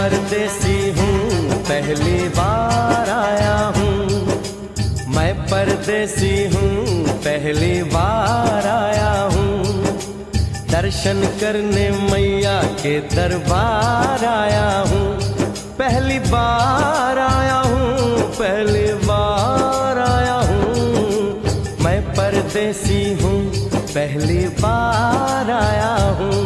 परदेसी हूँ, पहली बार आया हूँ। मैं परदेसी हूँ, पहली बार आया हूँ। दर्शन करने मैया के दरबार आया हूँ। पहली बार आया हूँ, पहली बार आया हूँ। मैं परदेसी हूँ, पहली बार आया हूँ।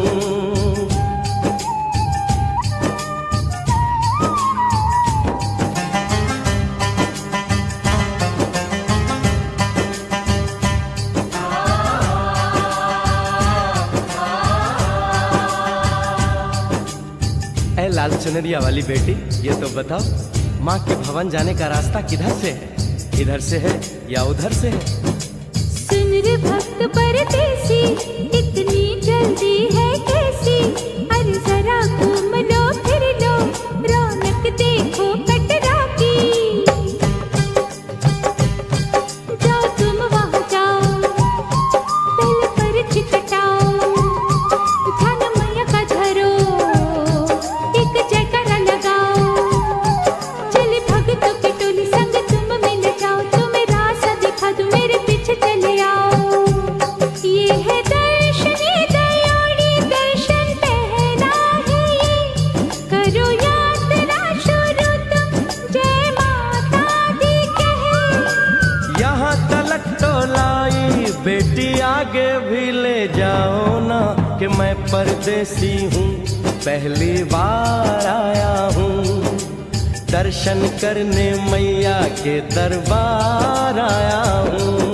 ऐ लाल चुनरिया वाली बेटी, ये तो बताओ माँ के भवन जाने का रास्ता किधर से है? इधर से है या उधर से है? सुन रे भक्त परदेसी, इतनी जल्दी है कैसी? अरे जरा घूम लो फिर लो, रौनक देखो कटरा की। जाओ तुम वहाँ जाओ, पहले पर्च कटाओ, ध्यान मैया का धरो, एक जयकारा लगाओ। चले भक्तों की टोली संग तुम मिल जाओ, तुम्हें रास्ता दिखा दूं, मेरे पीछे चले आओ। ये है दर्शन, ये दयाड़ी दर्शन पहला है ये। करो यात्रा शुरू तुम, जय माता दी कहे। यहाँ तलक तो लाई बेटी, आगे भी ले जाओ ना, कि मैं परदेसी हूँ, पहली बार आया हूँ। दर्शन करने मैया के दरबार आया हूँ।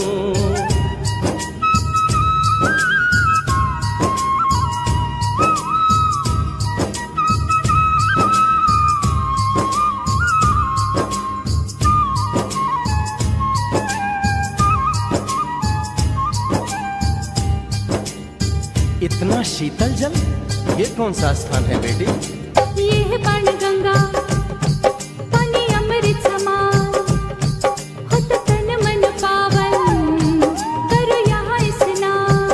इतना शीतल जल, ये कौन सा स्थान है बेटी? ये है बाणगंगा, पानी अमृत समान, होत तन मन पावन, करो यहाँ स्नान।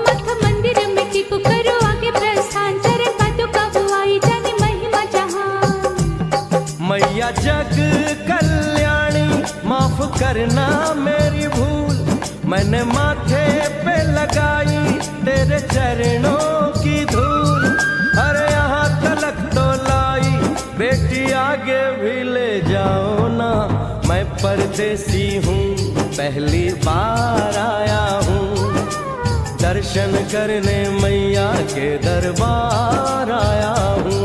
मठ मंदिर में टिको, करो आगे प्रस्थान, चरण पादुका बुआई, जाने महिमा जहान। मैया जग कल्याणी, माफ करना मेरी भूल। मैंने माथे पे लगाई तेरे चरणों की धूल। अरे यहाँ तलक तो लाई बेटी, आगे भी ले जाओ ना, मैं परदेसी हूँ, पहली बार आया हूँ। दर्शन करने मैया के दरबार आया हूँ।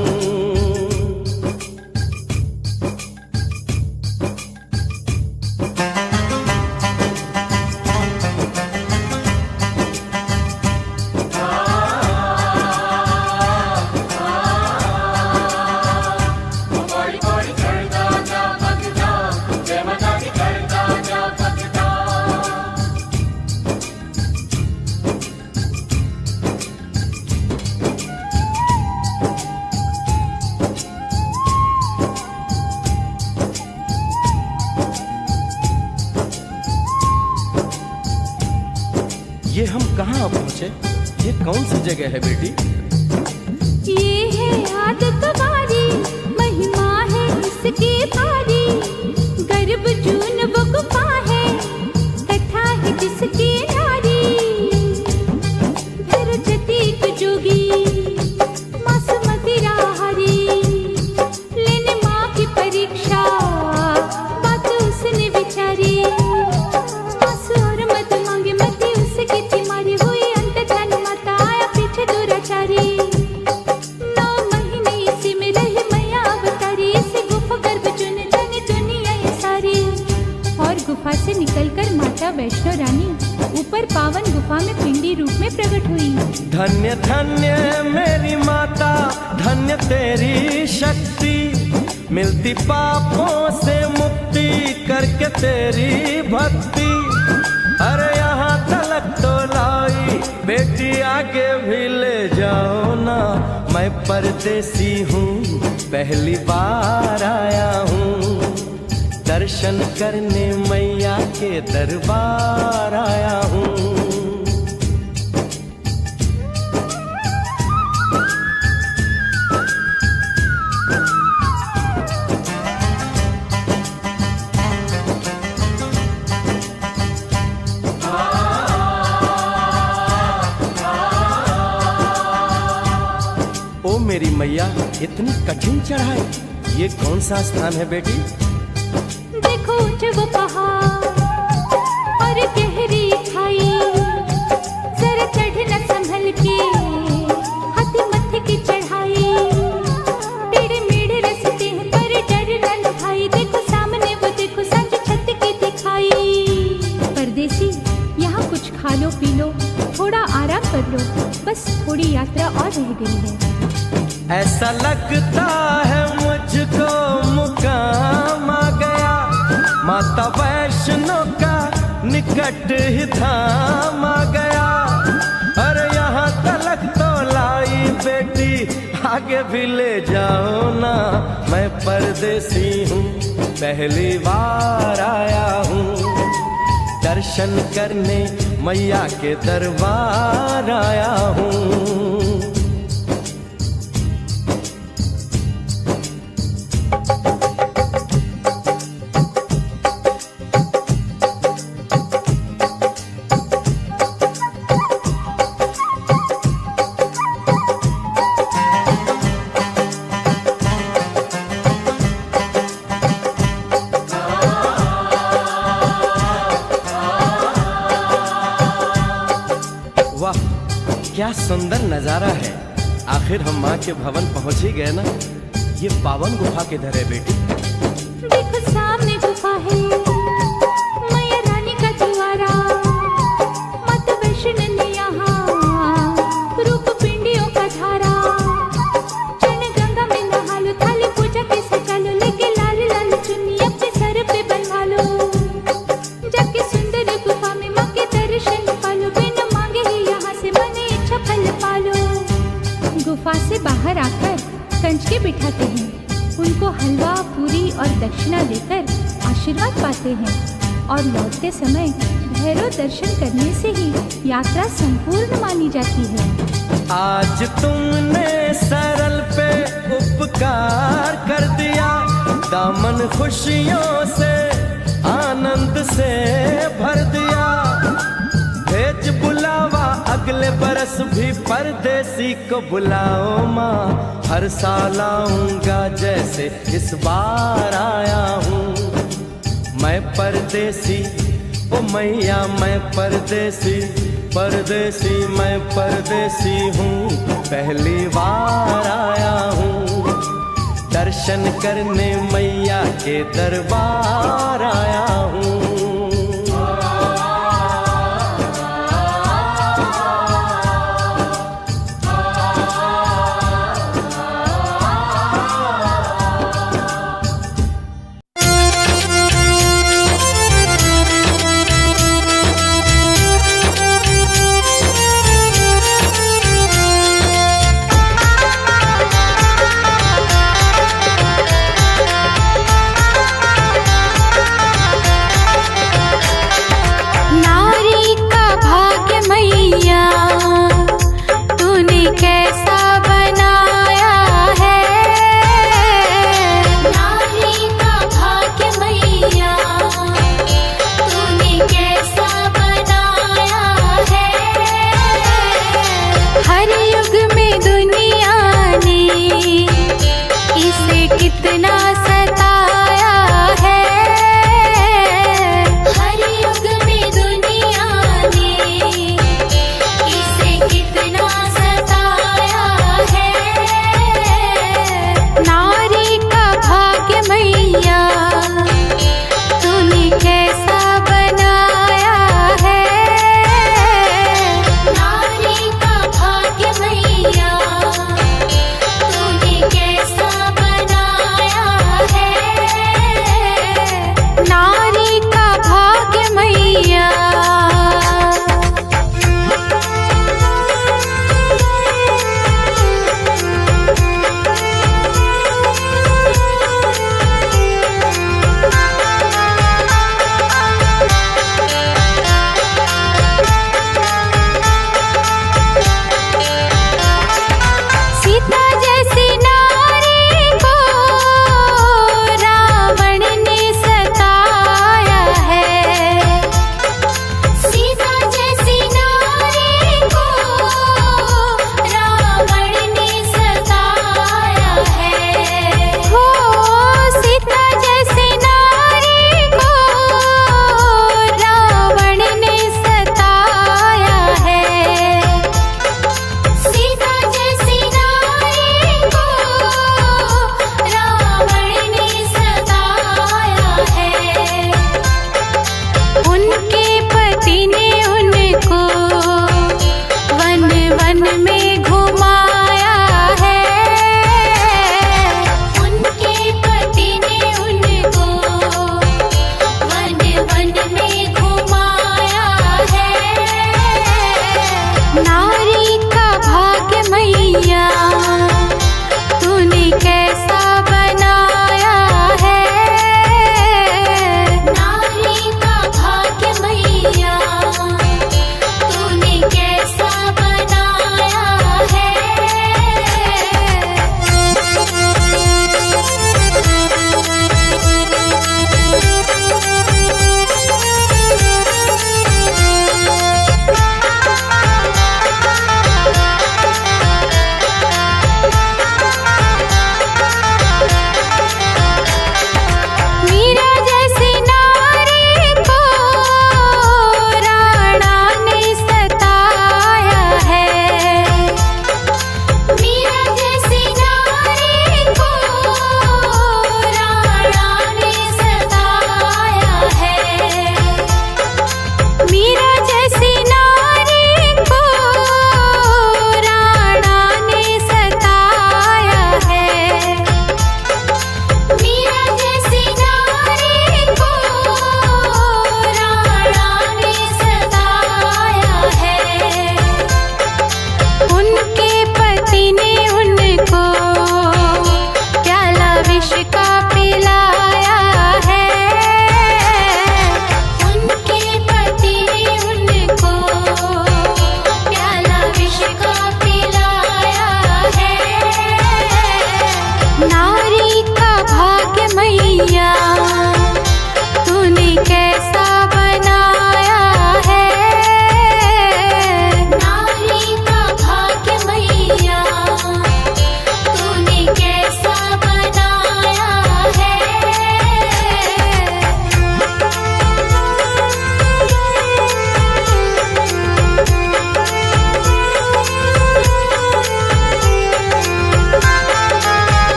ये हम कहाँ पहुँचे? ये कौन सी जगह है बेटी? ये है आदत वारी, महिमा है इसकी भारी। गर्भ जून वो गुफा है, कथा है जिसकी नारी। भैरव जतीक जोगी, मासूमती राहरी, लेने माँ की परीक्षा, बात उसने विचारी। आंसू और मत मांगे, मती उसकी तिमारी, हुई अंत धन माता, आया पीछे दुराचारी। 9 महीने इसी में रही मैया अवतारी, इसी गुफा गर्भ चुन जाने दुनिया ये सारी। और गुफा से निकलकर माता वैष्णो रानी ऊपर पावन गुफा में पिंडी रूप में प्रकट हुई। धन्य धन्य मेरी माता, धन्य तेरी शक्ति, मिलती पापों से मुक्ति करके तेरी भक्ति। अरे यहाँ तलक तो लाई बेटी, आगे भी ले जाओ ना, मैं परदेसी हूँ, पहली बार आया हूँ। दर्शन करने मैया के दरबार आया हूँ। मेरी मैया, इतनी कठिन चढ़ाई, ये कौन सा स्थान है बेटी? देखो ऊंचे वो पहाड़ और गहरी खाई, जरा चढ़ना संभल के, हाथी मत्थे की चढ़ाई, टेढ़े मेढ़े रास्ते हैं पर डरना न भाई, देखो सामने वो देखो सांझ छत की दिखाई। परदेसी यहाँ कुछ खा लो पी लो, थोड़ा आराम कर लो, बस थोड़ी यात्रा और रह गई है। ऐसा लगता है मुझको मुकाम आ गया, माता वैष्णो का निकट ही धाम आ गया। अरे यहाँ तलक तो लाई बेटी, आगे भी ले जाओ ना, मैं परदेसी हूँ, पहली बार आया हूँ, दर्शन करने मैया के दरबार आया हूँ। वाह, क्या सुंदर नजारा है। आखिर हम माँ के भवन पहुंच ही गए ना। ये पावन गुफा किधर है बेटी? देखो सामने गुफा है, मैया रानी का द्वारा, माता वैष्णो ने यहाँ रूप पिंडियों का धारा, चरण गंगा में नहा लो, थाली पूजा के सजा लो, लेके लाल लाल चुन्नी अपने सर पे बनवा लो, जाके सुंदर गुफा में माँ के दर्शन पालो, बिना मांगे ही यहाँ से मन इच्छा फल पालो। गुफा से बाहर आकर कंचके बिठाते हैं, उनको हलवा पूरी और दक्षिणा देकर आशीर्वाद पाते हैं, और लौटते समय भैरव दर्शन करने से ही यात्रा संपूर्ण मानी जाती है। आज तुमने सरल पे उपकार कर दिया, दामन खुशियों से आनंद से भर दिया, भेज बुलावा अगले बरस भी परदेसी को बुलाओ माँ, हर साल आऊंगा जैसे इस बार आया हूँ। मैं परदेसी ओ मैया, मैं परदेसी, परदेसी मैं परदेसी हूँ, पहली बार आया हूँ, दर्शन करने मैया के दरबार आया हूँ।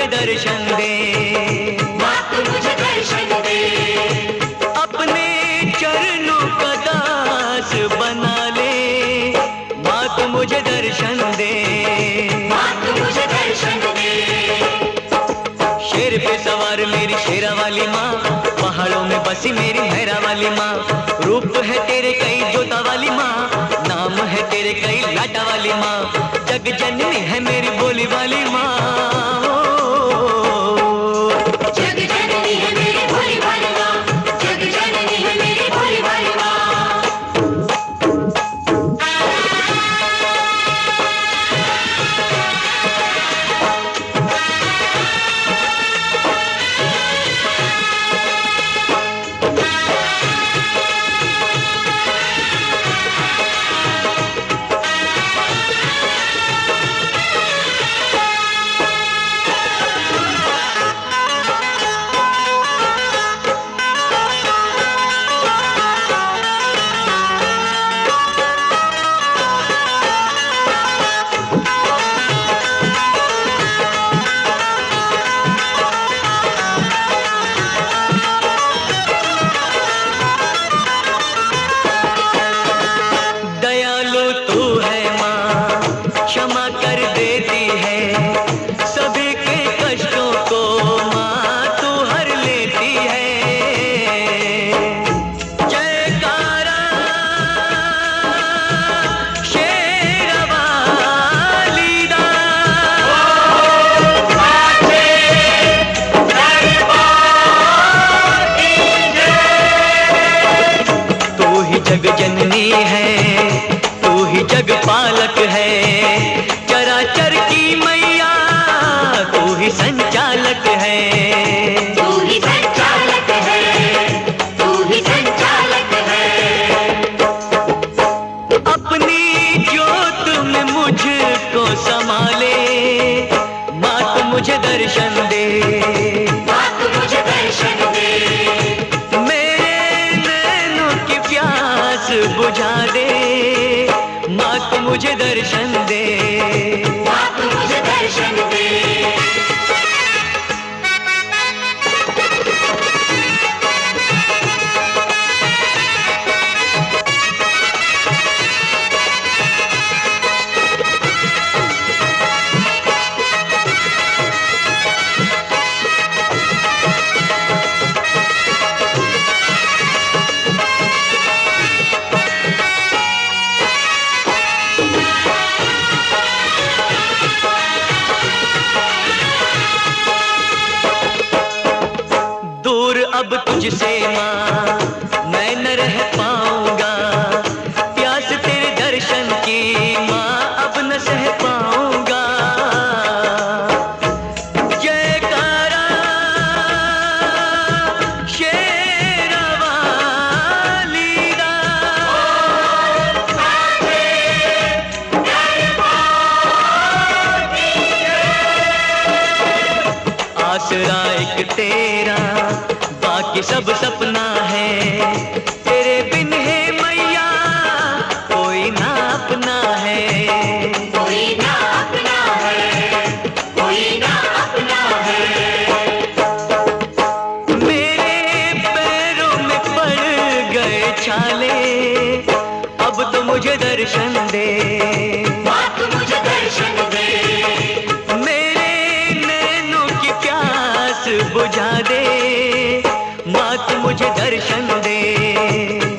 दर्शन दे, माँ तू मुझे दर्शन दे। अपने चरणों का दास बना ले, माँ तू मुझे दर्शन दे, माँ तू मुझे दर्शन दे। शेर पे सवार मेरी शेरा वाली माँ, पहाड़ों में बसी मेरी मेहरा वाली माँ, रूप है तेरे कई जोता वाली माँ, नाम है तेरे कई लाटा वाली माँ, जग जननी है मेरी बोली वाली माँ। जग जननी है मेरी भोली भाली माँ, जग जननी है मेरी भोली भाली माँ। दयालु तू है माँ, क्षमा कर देती है, सभी के कष्टों को माँ तू हर लेती है। जयकारा शेरा वाली दा, तू ही जग जननी है, तू ही जग पालक है, चराचर की मैया तू ही संचालक है। तू ही संचालक है, तू ही संचालक है। अपनी ज्योत में मुझको संभाले, माँ तू मुझे दर्शन दे, माँ तू मुझे दर्शन दे। मेरे नैनों की प्यास बुझा दे, माँ तू मुझे दर्शन दे। माँ तू मुझे दर्शन दे। दूर अब तुझसे माँ मैं न रह पाऊंगा, प्यास तेरे दर्शन की माँ अब न सह पाऊंगा। जयकारा शेरा वाली दा, आसरा एक तेरा, बाकी सब सपना है, तेरे बिन है मैया कोई ना अपना है। कोई ना अपना है, कोई ना अपना है। मेरे पैरों में पड़ गए छाले, अब तो मुझे दर्शन दे, माँ तू मुझे दर्शन दे। मेरे नैनों की प्यास बुझा दे, माँ तू मुझे दर्शन दे।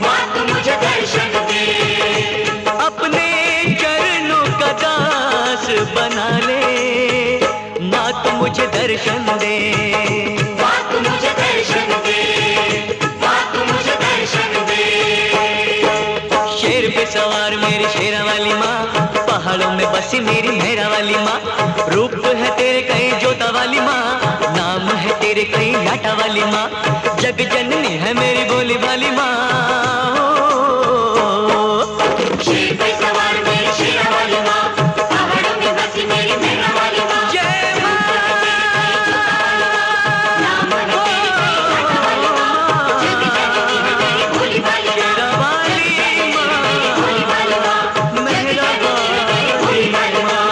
माँ तू मुझे दर्शन दे। अपने चरणों का दास बना ले, माँ तू मुझे दर्शन दे। माँ तू मुझे दर्शन दे। माँ तू मुझे दर्शन दे। शेर पे सवार मेरी शेरा वाली माँ, पहाड़ों में बसी मेरी मेहरा वाली माँ, रूप है तेरे कई जोता वाली माँ, नाम है तेरे कई लाटा वाली माँ, जग जननी है मेरी बोली वाली माँ। शेर पे सवार मेरी शेरा वाली माँ, पहाड़ों में बसी मेरी मेहरा वाली माँ, जय माँ, नाम है तेरी कई लाटा वाली माँ, जग जननी है मेरी भोली भाली माँ, शेरा वाली माँ, भोली भाली माँ, मेहरा भोली भाली माँ। वाली माँ।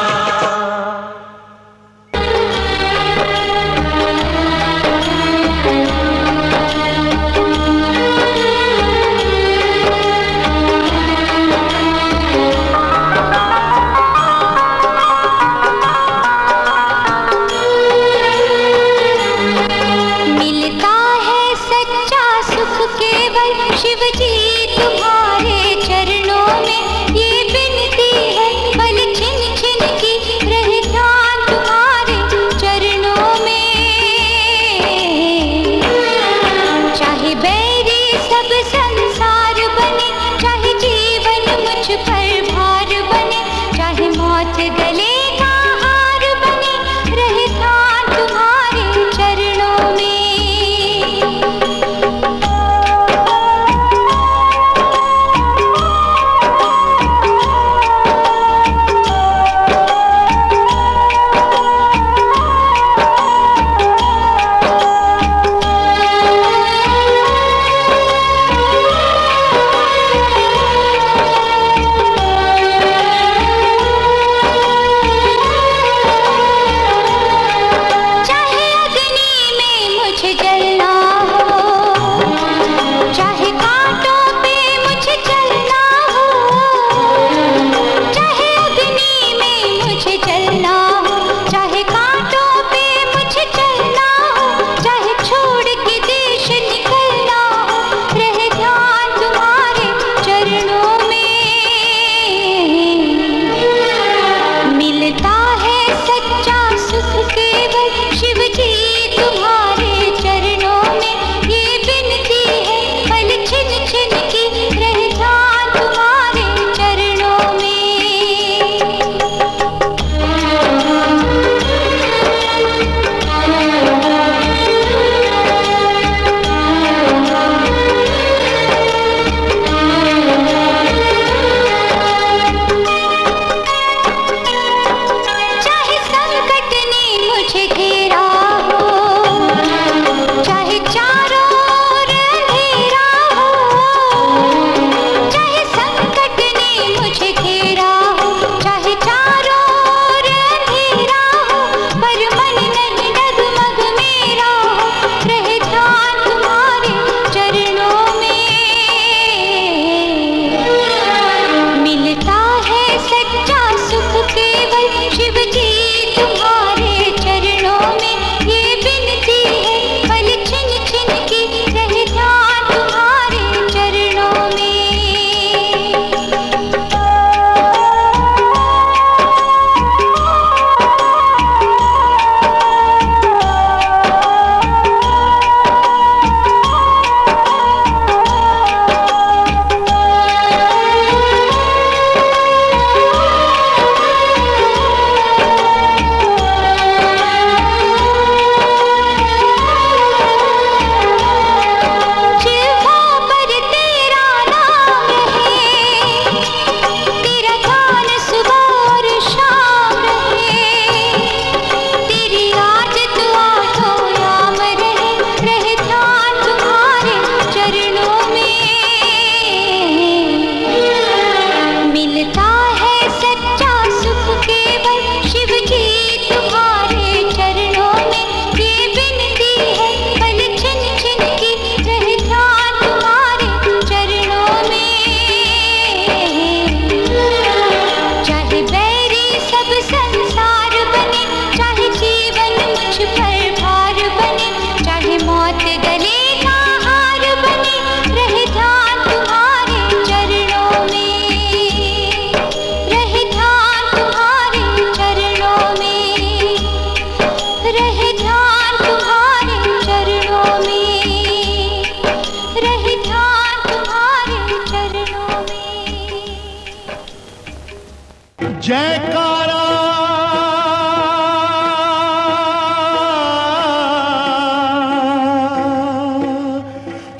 जयकारा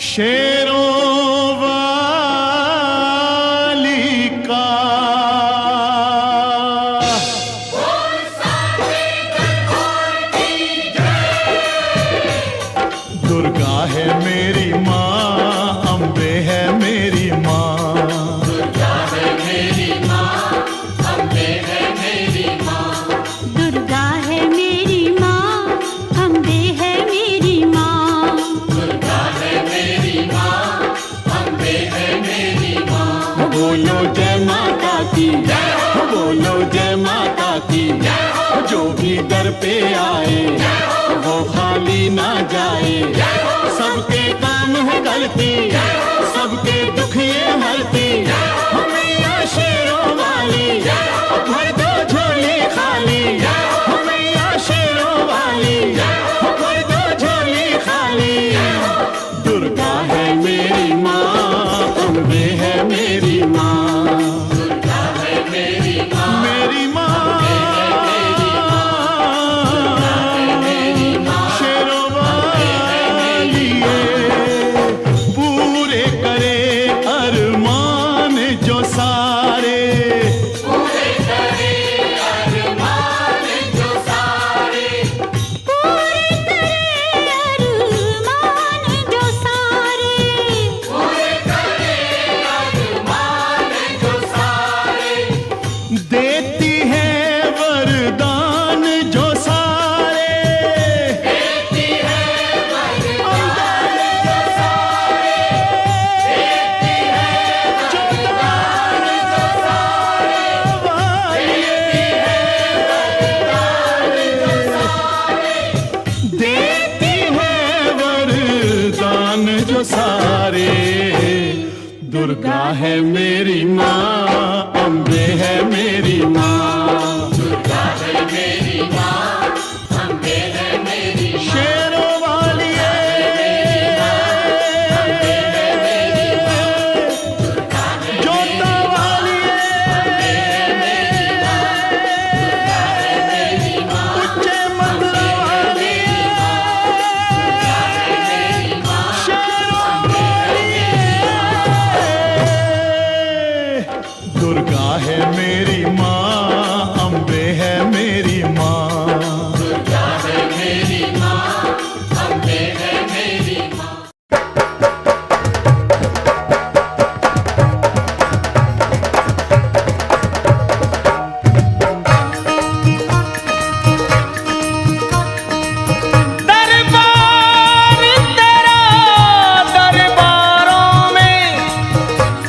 शेरों वाली का। दुर्गा है मेरी माँ, अम्बे है मेरी माँ। दुर्गा है मेरी माँ, अम्बे है मेरी माँ। दुर्गा है मेरी माँ, अम्बे है मेरी माँ। दुर्गा है मेरी माँ, अम्बे है मेरी माँ। बोलो जय माता की, बोलो जय माता की। जो भी दर पे आए वो खाली ना जाए। सबके काम है करती, सबके दुख ये हरती। मैया शेरों वाली भर दो झोली खाली। मैया शेरों वाली भर दो झोली खाली। दुर्गा है मेरी माँ, अम्बे है मेरी माँ। दुर्गा है मेरी माँ, मेरी माँ शेरों वाली है। पूरे करे अरमान जो सारे। पूरे करे अरमान जो सारे। पूरे करे अरमान जो सारे। पूरे करे अरमान जो सारे। देती है वरदान जो सारे। देती है वरदान जो सारे। देती है वरदान जो सारे। देती है वरदान जो सारे। दुर्गा है मेरी माँ, अम्बे है मेरी माँ। दुर्गा है मेरी माँ, अम्बे है मेरी माँ। शेरों वाली जोता वाली उच्चे मंगला वाली शेरों वाली। दुर्गा है मेरी माँ, अम्बे है मेरी माँ। दुर्गा है मेरी माँ, अम्बे है मेरी माँ। दरबार तेरा दरबारों में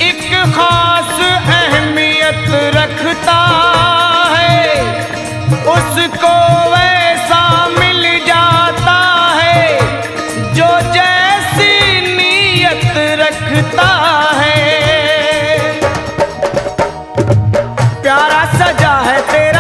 एक खास अहमियत रखता है। उसको वैसा मिल जाता है जो जैसी नीयत रखता है। प्यारा सजा है तेरा